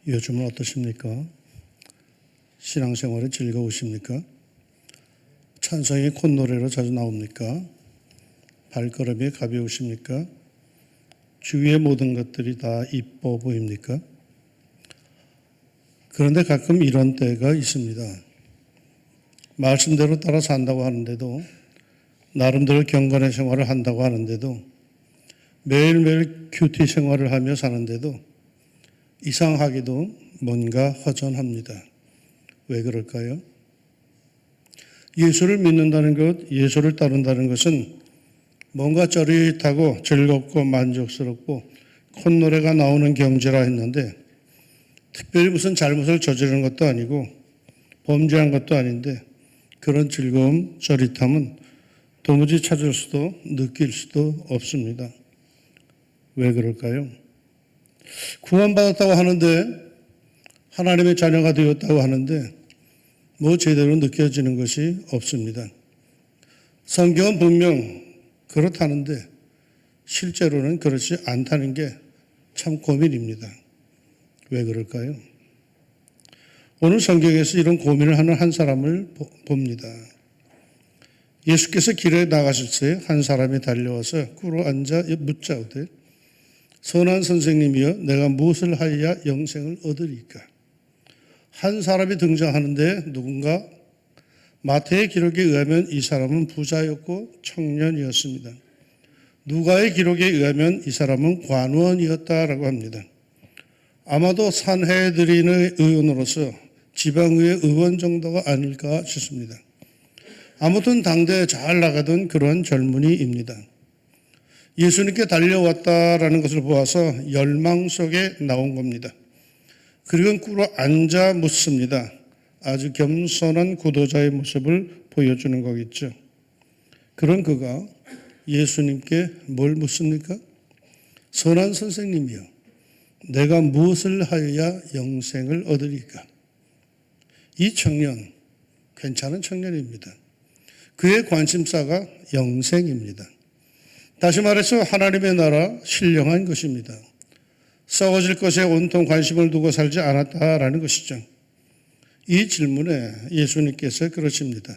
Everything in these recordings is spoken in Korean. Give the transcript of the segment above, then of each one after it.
요즘은 어떠십니까? 신앙생활이 즐거우십니까? 찬송이 콧노래로 자주 나옵니까? 발걸음이 가벼우십니까? 주위의 모든 것들이 다 이뻐 보입니까? 그런데 가끔 이런 때가 있습니다. 말씀대로 따라 산다고 하는데도, 나름대로 경건의 생활을 한다고 하는데도, 매일매일 큐티 생활을 하며 사는데도 이상하게도 뭔가 허전합니다. 왜 그럴까요? 예수를 믿는다는 것, 예수를 따른다는 것은 뭔가 짜릿하고 즐겁고 만족스럽고 콧노래가 나오는 경지라 했는데, 특별히 무슨 잘못을 저지르는 것도 아니고 범죄한 것도 아닌데, 그런 즐거움, 짜릿함은 도무지 찾을 수도 느낄 수도 없습니다. 왜 그럴까요? 구원받았다고 하는데, 하나님의 자녀가 되었다고 하는데 뭐 제대로 느껴지는 것이 없습니다. 성경은 분명 그렇다는데 실제로는 그렇지 않다는 게 참 고민입니다. 왜 그럴까요? 오늘 성경에서 이런 고민을 하는 한 사람을 봅니다. 예수께서 길에 나가실 때 한 사람이 달려와서 꿇어 앉아 묻자오되, 선한 선생님이여, 내가 무엇을 하여야 영생을 얻으리까? 한 사람이 등장하는데 누군가? 마태의 기록에 의하면 이 사람은 부자였고 청년이었습니다. 누가의 기록에 의하면 이 사람은 관원이었다라고 합니다. 아마도 산헤드린의 의원으로서 지방의회 의원 정도가 아닐까 싶습니다. 아무튼 당대에 잘 나가던 그런 젊은이입니다. 예수님께 달려왔다라는 것을 보아서 열망 속에 나온 겁니다. 그리고 꿇어 앉아 묻습니다. 아주 겸손한 구도자의 모습을 보여주는 거겠죠. 그런 그가 예수님께 뭘 묻습니까? 선한 선생님이여, 내가 무엇을 하여야 영생을 얻으리까? 이 청년, 괜찮은 청년입니다. 그의 관심사가 영생입니다. 다시 말해서 하나님의 나라, 신령한 것입니다. 썩어질 것에 온통 관심을 두고 살지 않았다라는 것이죠. 이 질문에 예수님께서 그러십니다.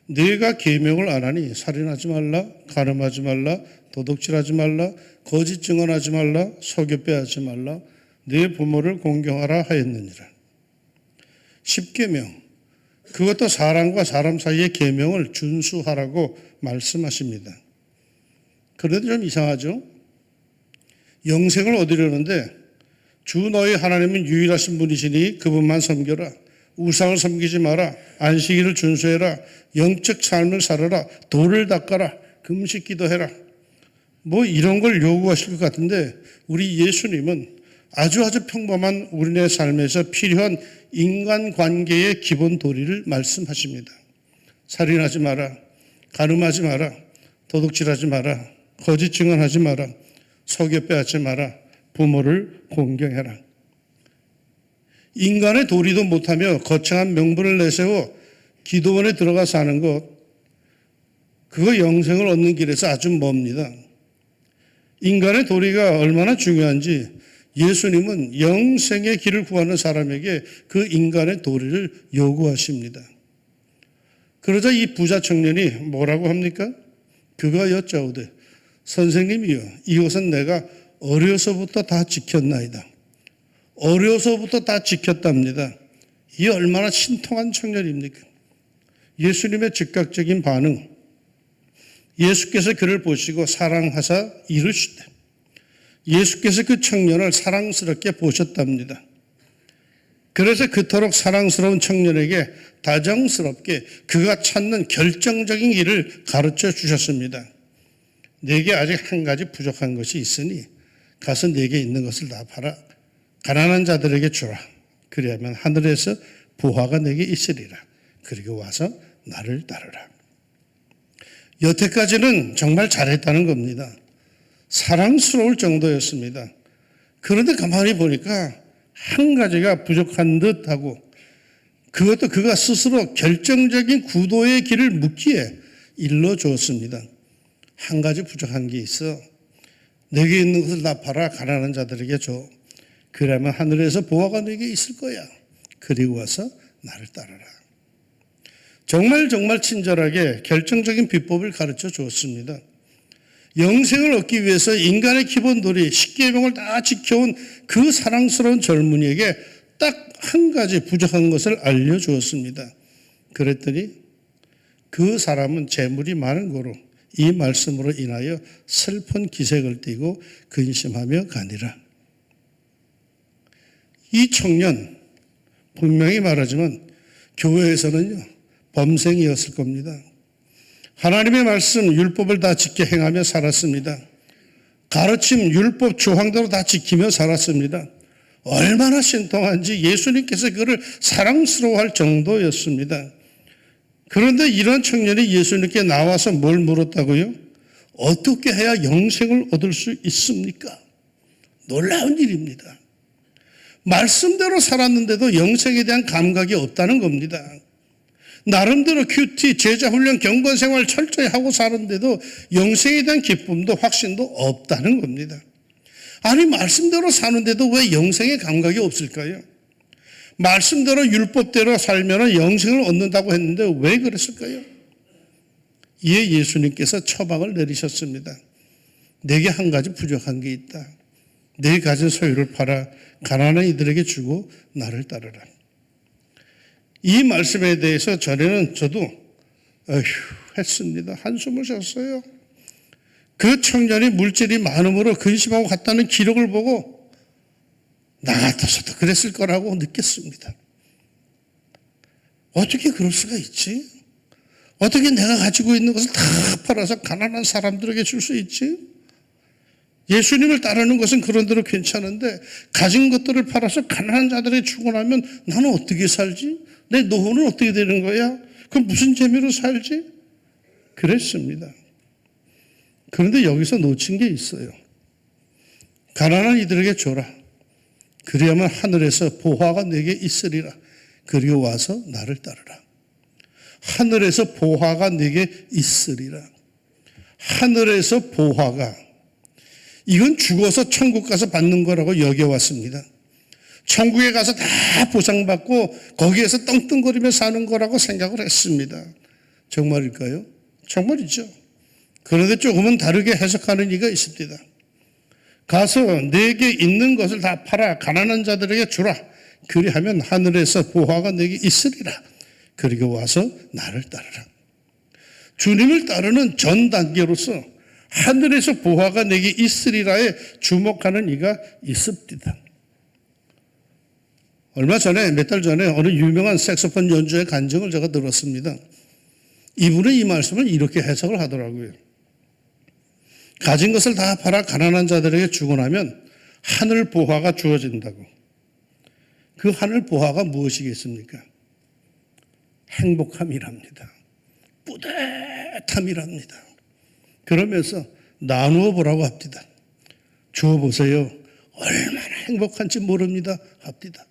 네가 계명을 안 하니 살인하지 말라, 간음하지 말라, 도둑질하지 말라, 거짓 증언하지 말라, 속여 빼앗지 말라, 네 부모를 공경하라 하였느니라. 10계명, 그것도 사람과 사람 사이의 계명을 준수하라고 말씀하십니다. 그런데 좀 이상하죠? 영생을 얻으려는데 주 너희 하나님은 유일하신 분이시니 그분만 섬겨라. 우상을 섬기지 마라. 안식일을 준수해라. 영적 삶을 살아라. 돌을 닦아라. 금식 기도해라. 뭐 이런 걸 요구하실 것 같은데, 우리 예수님은 아주 평범한 우리네 삶에서 필요한 인간관계의 기본 도리를 말씀하십니다. 살인하지 마라. 간음하지 마라. 도둑질하지 마라. 거짓 증언하지 마라. 속여 빼앗지 마라. 부모를 공경해라. 인간의 도리도 못하며 거창한 명분을 내세워 기도원에 들어가 사는 것, 그거 영생을 얻는 길에서 아주 멉니다. 인간의 도리가 얼마나 중요한지 예수님은 영생의 길을 구하는 사람에게 그 인간의 도리를 요구하십니다. 그러자 이 부자 청년이 뭐라고 합니까? 그가 여짜오되, 선생님이여, 이것은 내가 어려서부터 다 지켰나이다. 어려서부터 다 지켰답니다. 이 얼마나 신통한 청년입니까? 예수님의 즉각적인 반응, 예수께서 그를 보시고 사랑하사 이르시되, 예수께서 그 청년을 사랑스럽게 보셨답니다. 그래서 그토록 사랑스러운 청년에게 다정스럽게 그가 찾는 결정적인 길을 가르쳐 주셨습니다. 내게 아직 한 가지 부족한 것이 있으니 가서 내게 있는 것을 다 팔아 가난한 자들에게 주라. 그리하면 하늘에서 부화가 내게 있으리라. 그리고 와서 나를 따르라. 여태까지는 정말 잘했다는 겁니다. 사랑스러울 정도였습니다. 그런데 가만히 보니까 한 가지가 부족한 듯하고, 그것도 그가 스스로 결정적인 구도의 길을 묻기에 일러주었습니다. 한 가지 부족한 게 있어. 내게 있는 것을 다 팔아 가난한 자들에게 줘. 그러면 하늘에서 보화가 너에게 있을 거야. 그리고 와서 나를 따르라. 정말 친절하게 결정적인 비법을 가르쳐 주었습니다. 영생을 얻기 위해서 인간의 기본 도리, 십계명을 다 지켜온 그 사랑스러운 젊은이에게 딱 한 가지 부족한 것을 알려주었습니다. 그랬더니 그 사람은 재물이 많은 고로 이 말씀으로 인하여 슬픈 기색을 띠고 근심하며 가니라. 이 청년, 분명히 말하지만 교회에서는요, 범생이었을 겁니다. 하나님의 말씀, 율법을 다 지켜 행하며 살았습니다. 가르침, 율법, 조항대로 다 지키며 살았습니다. 얼마나 신통한지 예수님께서 그를 사랑스러워할 정도였습니다. 그런데 이런 청년이 예수님께 나와서 뭘 물었다고요? 어떻게 해야 영생을 얻을 수 있습니까? 놀라운 일입니다. 말씀대로 살았는데도 영생에 대한 감각이 없다는 겁니다. 나름대로 큐티, 제자훈련, 경건생활 철저히 하고 사는데도 영생에 대한 기쁨도 확신도 없다는 겁니다. 아니, 말씀대로 사는데도 왜 영생의 감각이 없을까요? 말씀대로 율법대로 살면 영생을 얻는다고 했는데 왜 그랬을까요? 이에 예수님께서 처방을 내리셨습니다. 내게 한 가지 부족한 게 있다. 네 가진 소유를 팔아 가난한 이들에게 주고 나를 따르라. 이 말씀에 대해서 전에는 저도 했습니다. 한숨을 쉬었어요. 그 청년이 물질이 많음으로 근심하고 갔다는 기록을 보고 나 같아서도 그랬을 거라고 느꼈습니다. 어떻게 그럴 수가 있지? 어떻게 내가 가지고 있는 것을 다 팔아서 가난한 사람들에게 줄 수 있지? 예수님을 따르는 것은 그런대로 괜찮은데 가진 것들을 팔아서 가난한 자들에게 주고 나면 나는 어떻게 살지? 내 노후는 어떻게 되는 거야? 그럼 무슨 재미로 살지? 그랬습니다. 그런데 여기서 놓친 게 있어요. 가난한 이들에게 줘라. 그리하면 하늘에서 보화가 내게 있으리라. 그리고 와서 나를 따르라. 하늘에서 보화가 내게 있으리라. 하늘에서 보화가, 이건 죽어서 천국 가서 받는 거라고 여겨왔습니다. 천국에 가서 다 보상받고 거기에서 떵떵거리며 사는 거라고 생각을 했습니다. 정말일까요? 정말이죠. 그런데 조금은 다르게 해석하는 이가 있습니다. 가서 내게 있는 것을 다 팔아 가난한 자들에게 주라. 그리하면 하늘에서 보화가 내게 있으리라. 그리고 와서 나를 따르라. 주님을 따르는 전 단계로서 하늘에서 보화가 내게 있으리라에 주목하는 이가 있습니다. 얼마 전에, 몇 달 전에 어느 유명한 색소폰 연주의 간증을 제가 들었습니다. 이분은 이 말씀을 이렇게 해석을 하더라고요. 가진 것을 다 팔아 가난한 자들에게 주고 나면 하늘 보화가 주어진다고. 그 하늘 보화가 무엇이겠습니까? 행복함이랍니다. 뿌듯함이랍니다. 그러면서 나누어 보라고 합니다. 주어 보세요. 얼마나 행복한지 모릅니다. 합니다.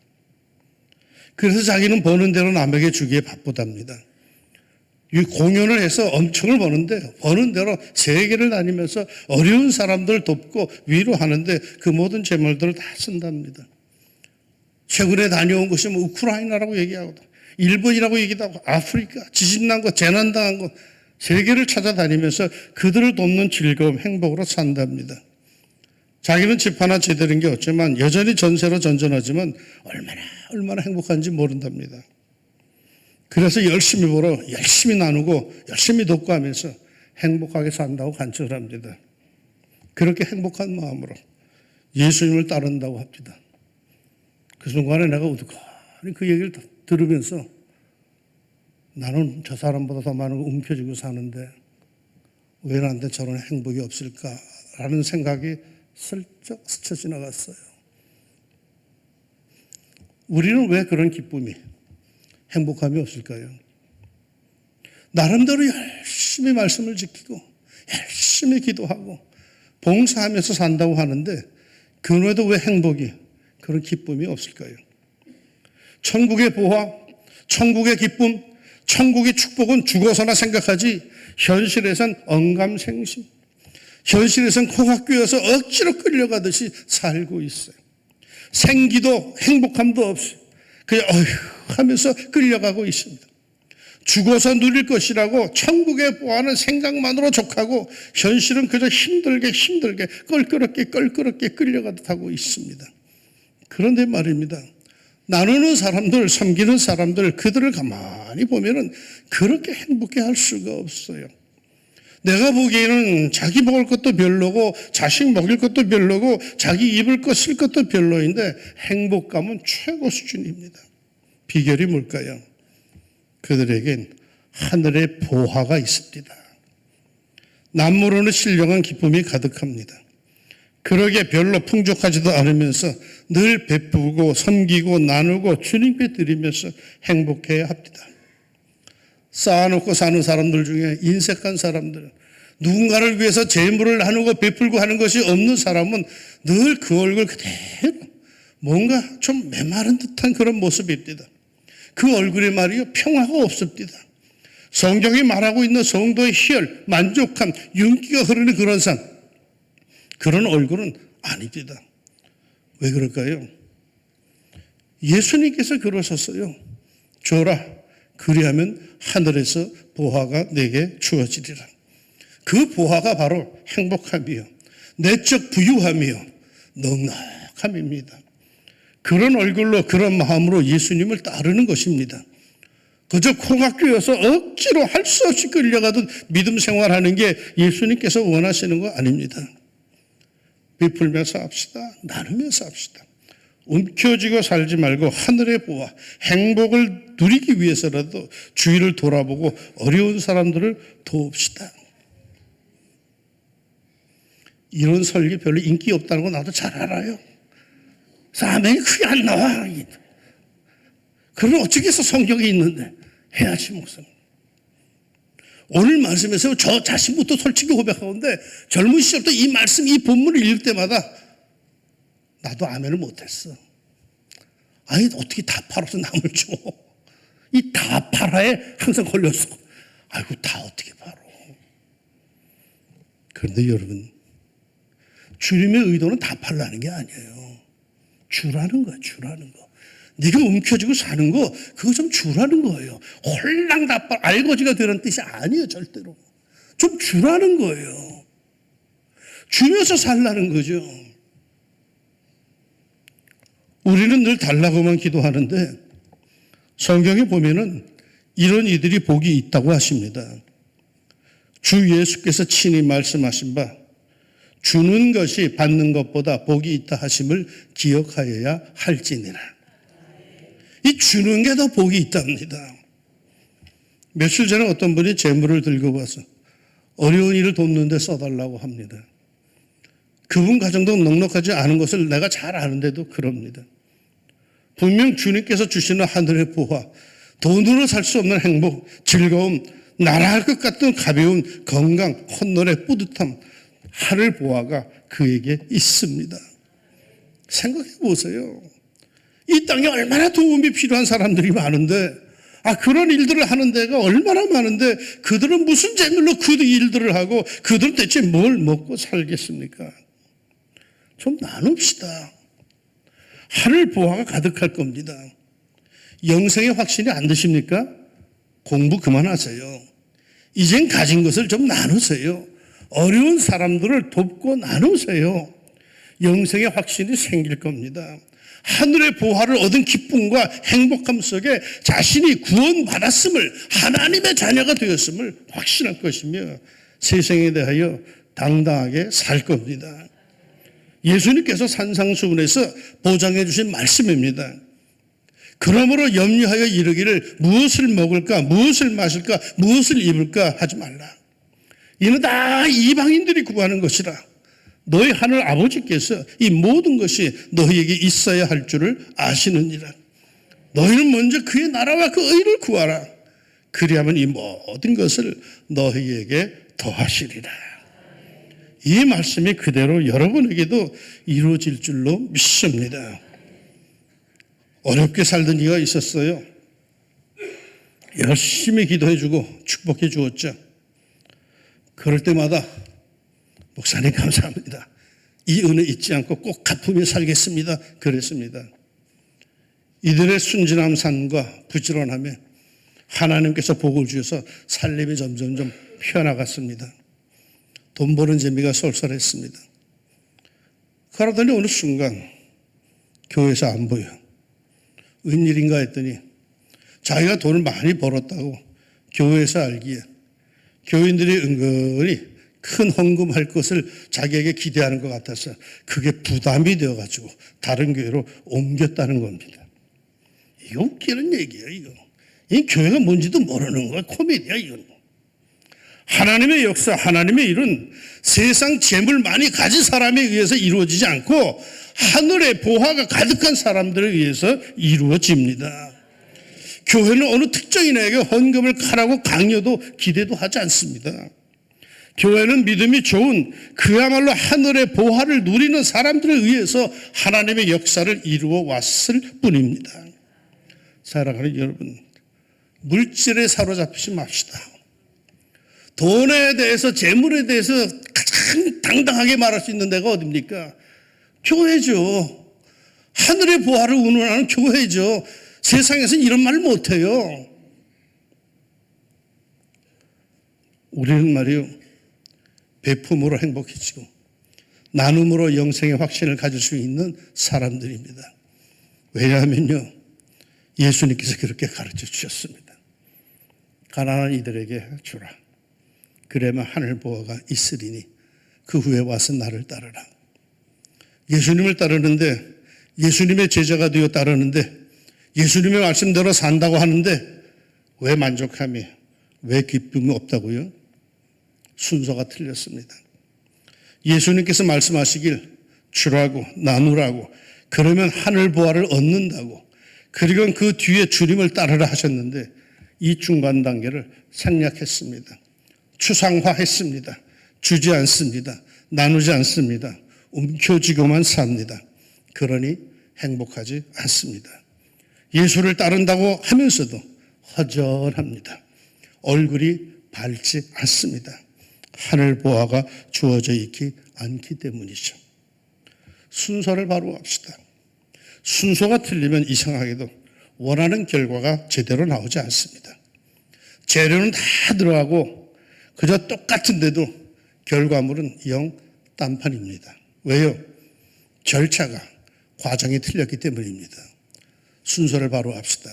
그래서 자기는 버는 대로 남에게 주기에 바쁘답니다. 이 공연을 해서 엄청을 버는데 버는 대로 세계를 다니면서 어려운 사람들을 돕고 위로하는데 그 모든 재물들을 다 쓴답니다. 최근에 다녀온 곳이 뭐 우크라이나라고 얘기하고 일본이라고 얘기도 하고 아프리카, 지진 난 거, 재난 당한 거 세계를 찾아다니면서 그들을 돕는 즐거움, 행복으로 산답니다. 자기는 집 하나 제대로인 게 없지만 여전히 전세로 전전하지만 얼마나 행복한지 모른답니다. 그래서 열심히 벌어 열심히 나누고 열심히 돕고 하면서 행복하게 산다고 간증을 합니다. 그렇게 행복한 마음으로 예수님을 따른다고 합니다. 그 순간에 내가 우두커니 그 얘기를 들으면서 나는 저 사람보다 더 많은 거 움켜쥐고 사는데 왜 나한테 저런 행복이 없을까라는 생각이 슬쩍 스쳐 지나갔어요. 우리는 왜 그런 기쁨이, 행복함이 없을까요? 나름대로 열심히 말씀을 지키고 열심히 기도하고 봉사하면서 산다고 하는데 그 후에도 왜 행복이, 그런 기쁨이 없을까요? 천국의 보화, 천국의 기쁨, 천국의 축복은 죽어서나 생각하지 현실에선 언감생심, 현실에선 코가 꿰어서 억지로 끌려가듯이 살고 있어요. 생기도 행복함도 없이 그냥 어휴 하면서 끌려가고 있습니다. 죽어서 누릴 것이라고 천국에 보하는 생각만으로 족하고 현실은 그저 힘들게 껄끄럽게 끌려가고 있습니다. 그런데 말입니다. 나누는 사람들, 섬기는 사람들, 그들을 가만히 보면은 그렇게 행복해 할 수가 없어요. 내가 보기에는 자기 먹을 것도 별로고 자식 먹일 것도 별로고 자기 입을 것 쓸 것도 별로인데 행복감은 최고 수준입니다. 비결이 뭘까요? 그들에겐 하늘의 보화가 있습니다. 남모르는 신령한 기쁨이 가득합니다. 그러게 별로 풍족하지도 않으면서 늘 베푸고 섬기고 나누고 주님께 드리면서 행복해야 합니다. 쌓아놓고 사는 사람들 중에 인색한 사람들, 누군가를 위해서 재물을 나누고 베풀고 하는 것이 없는 사람은 늘 그 얼굴 그대로 뭔가 좀 메마른 듯한 그런 모습입니다. 그 얼굴에 말이요 평화가 없습니다. 성경이 말하고 있는 성도의 희열, 만족함, 윤기가 흐르는 그런 삶, 그런 얼굴은 아닙니다. 왜 그럴까요? 예수님께서 그러셨어요. 줘라, 그리하면 하늘에서 보화가 내게 주어지리라. 그 보화가 바로 행복함이요, 내적 부유함이요, 넉넉함입니다. 그런 얼굴로 그런 마음으로 예수님을 따르는 것입니다. 그저 코가 끼어서 억지로 할 수 없이 끌려가던 믿음 생활하는 게 예수님께서 원하시는 거 아닙니다. 베풀면서 합시다. 나누면서 합시다. 움켜쥐고 살지 말고 하늘의 보화, 행복을 누리기 위해서라도 주위를 돌아보고 어려운 사람들을 도웁시다. 이런 설교 별로 인기 없다는 거 나도 잘 알아요. 사명이 크게 안 나와. 그러면 어떻게 해서 성경이 있는데 해야지 목사님. 오늘 말씀에서 저 자신부터 솔직히 고백하건데 젊은 시절부터 이 말씀, 이 본문을 읽을 때마다 나도 아멘을 못했어. 아니 어떻게 다 팔아서 남을 줘. 이 다 팔아에 항상 걸렸어. 아이고 다 어떻게 팔어. 그런데 여러분, 주님의 의도는 다 팔라는 게 아니에요. 주라는 거야, 주라는 거. 네가 움켜쥐고 사는 거, 그거 좀 주라는 거예요. 홀랑 다 팔, 알거지가 되는 뜻이 아니에요, 절대로. 좀 주라는 거예요. 주면서 살라는 거죠. 우리는 늘 달라고만 기도하는데 성경에 보면은 이런 이들이 복이 있다고 하십니다. 주 예수께서 친히 말씀하신 바 주는 것이 받는 것보다 복이 있다 하심을 기억하여야 할지니라. 이 주는 게 더 복이 있답니다. 며칠 전에 어떤 분이 재물을 들고 와서 어려운 일을 돕는 데 써달라고 합니다. 그분 가정도 넉넉하지 않은 것을 내가 잘 아는데도 그럽니다. 분명 주님께서 주시는 하늘의 보화, 돈으로 살 수 없는 행복, 즐거움, 날아갈 것 같은 가벼운 건강, 헛놀의 뿌듯함, 하늘 보화가 그에게 있습니다. 생각해 보세요. 이 땅에 얼마나 도움이 필요한 사람들이 많은데, 그런 일들을 하는 데가 얼마나 많은데 그들은 무슨 재물로 그 일들을 하고 그들은 대체 뭘 먹고 살겠습니까? 좀 나눕시다. 하늘 보화가 가득할 겁니다. 영생의 확신이 안 드십니까? 공부 그만하세요. 이젠 가진 것을 좀 나누세요. 어려운 사람들을 돕고 나누세요. 영생의 확신이 생길 겁니다. 하늘의 보화를 얻은 기쁨과 행복함 속에 자신이 구원받았음을, 하나님의 자녀가 되었음을 확신할 것이며 세상에 대하여 당당하게 살 겁니다. 예수님께서 산상수훈에서 보장해 주신 말씀입니다. 그러므로 염려하여 이르기를 무엇을 먹을까, 무엇을 마실까, 무엇을 입을까 하지 말라. 이는 다 이방인들이 구하는 것이라. 너희 하늘 아버지께서 이 모든 것이 너희에게 있어야 할 줄을 아시느니라. 너희는 먼저 그의 나라와 그 의를 구하라. 그리하면 이 모든 것을 너희에게 더하시리라. 이 말씀이 그대로 여러분에게도 이루어질 줄로 믿습니다. 어렵게 살던 이가 있었어요. 열심히 기도해주고 축복해 주었죠. 그럴 때마다 목사님 감사합니다. 이 은혜 잊지 않고 꼭 갚으며 살겠습니다. 그랬습니다. 이들의 순진함 산과 부지런함에 하나님께서 복을 주셔서 살림이 점점점 펴나갔습니다. 돈 버는 재미가 쏠쏠했습니다. 그러더니 어느 순간 교회에서 안 보여. 웬일인가 했더니 자기가 돈을 많이 벌었다고 교회에서 알기에 교인들이 은근히 큰 헌금할 것을 자기에게 기대하는 것 같아서 그게 부담이 되어가지고 다른 교회로 옮겼다는 겁니다. 이거 웃기는 얘기예요, 이거. 이 교회가 뭔지도 모르는 거야. 코미디야, 이건. 하나님의 역사, 하나님의 일은 세상 재물 많이 가진 사람에 의해서 이루어지지 않고 하늘의 보화가 가득한 사람들에 의해서 이루어집니다. 교회는 어느 특정인에게 헌금을 하라고 강요도 기대도 하지 않습니다. 교회는 믿음이 좋은 그야말로 하늘의 보화를 누리는 사람들에 의해서 하나님의 역사를 이루어 왔을 뿐입니다. 사랑하는 여러분, 물질에 사로잡히지 맙시다. 돈에 대해서, 재물에 대해서 가장 당당하게 말할 수 있는 데가 어딥니까? 교회죠. 하늘의 보화를 운운하는 교회죠. 세상에서는 이런 말을 못해요. 우리는 말이요, 배품으로 행복해지고 나눔으로 영생의 확신을 가질 수 있는 사람들입니다. 왜냐하면요, 예수님께서 그렇게 가르쳐 주셨습니다. 가난한 이들에게 주라. 그래야만 하늘 보화가 있으리니 그 후에 와서 나를 따르라. 예수님을 따르는데, 예수님의 제자가 되어 따르는데, 예수님의 말씀대로 산다고 하는데 왜 만족함이, 왜 기쁨이 없다고요? 순서가 틀렸습니다. 예수님께서 말씀하시길 주라고 나누라고, 그러면 하늘 보화를 얻는다고, 그리고 그 뒤에 주님을 따르라 하셨는데 이 중간 단계를 생략했습니다. 추상화했습니다. 주지 않습니다. 나누지 않습니다. 움켜쥐고만 삽니다. 그러니 행복하지 않습니다. 예수를 따른다고 하면서도 허전합니다. 얼굴이 밝지 않습니다. 하늘 보화가 주어져 있지 않기 때문이죠. 순서를 바로 합시다. 순서가 틀리면 이상하게도 원하는 결과가 제대로 나오지 않습니다. 재료는 다 들어가고 그저 똑같은데도 결과물은 영 딴판입니다. 왜요? 절차가, 과정이 틀렸기 때문입니다. 순서를 바로 합시다.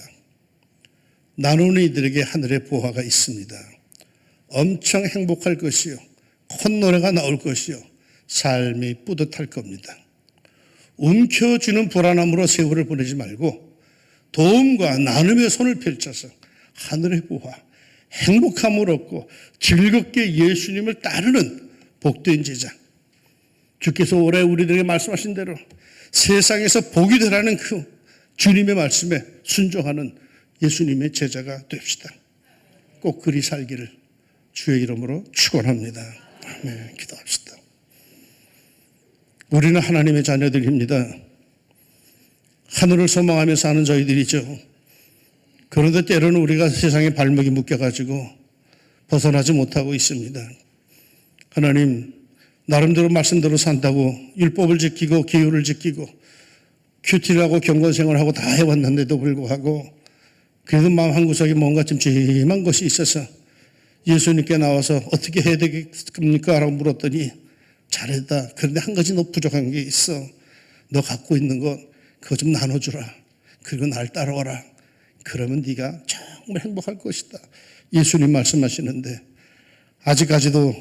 나누는 이들에게 하늘의 보화가 있습니다. 엄청 행복할 것이요, 콧노래가 나올 것이요, 삶이 뿌듯할 겁니다. 움켜쥐는 불안함으로 세월을 보내지 말고 도움과 나눔의 손을 펼쳐서 하늘의 보화, 행복함을 얻고 즐겁게 예수님을 따르는 복된 제자, 주께서 올해 우리들에게 말씀하신 대로 세상에서 복이 되라는 그 주님의 말씀에 순종하는 예수님의 제자가 됩시다. 꼭 그리 살기를 주의 이름으로 축원합니다. 아멘. 기도합시다. 우리는 하나님의 자녀들입니다. 하늘을 소망하며 사는 저희들이죠. 그런데 때로는 우리가 세상에 발목이 묶여가지고 벗어나지 못하고 있습니다. 하나님, 나름대로 말씀대로 산다고 율법을 지키고 기율을 지키고 큐티를 하고 경건생활을 하고 다 해왔는데도 불구하고 그래도 마음 한구석에 뭔가 좀 찜찜한 것이 있어서 예수님께 나와서 어떻게 해야 되겠습니까? 라고 물었더니 잘했다. 그런데 한 가지 너 부족한 게 있어. 너 갖고 있는 것 그거 좀 나눠주라. 그리고 날 따라와라. 그러면 네가 정말 행복할 것이다. 예수님 말씀하시는데 아직까지도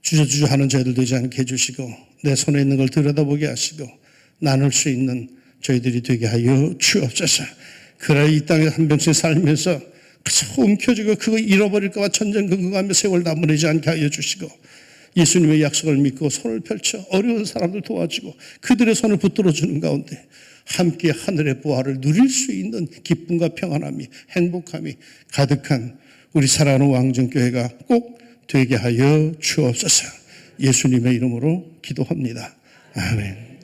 주저주저 하는 저희들 되지 않게 해주시고 내 손에 있는 걸 들여다보게 하시고 나눌 수 있는 저희들이 되게 하여 주옵소서. 그래 이 땅에 한 병씩 살면서 그저 움켜쥐고 그거 잃어버릴까 봐 천전긍긍하며 세월 다 보내지 않게 하여 주시고 예수님의 약속을 믿고 손을 펼쳐 어려운 사람들 도와주고 그들의 손을 붙들어 주는 가운데 함께 하늘의 보화를 누릴 수 있는 기쁨과 평안함이, 행복함이 가득한 우리 사랑하는 왕정교회가 꼭 되게 하여 주옵소서. 예수님의 이름으로 기도합니다. 아멘.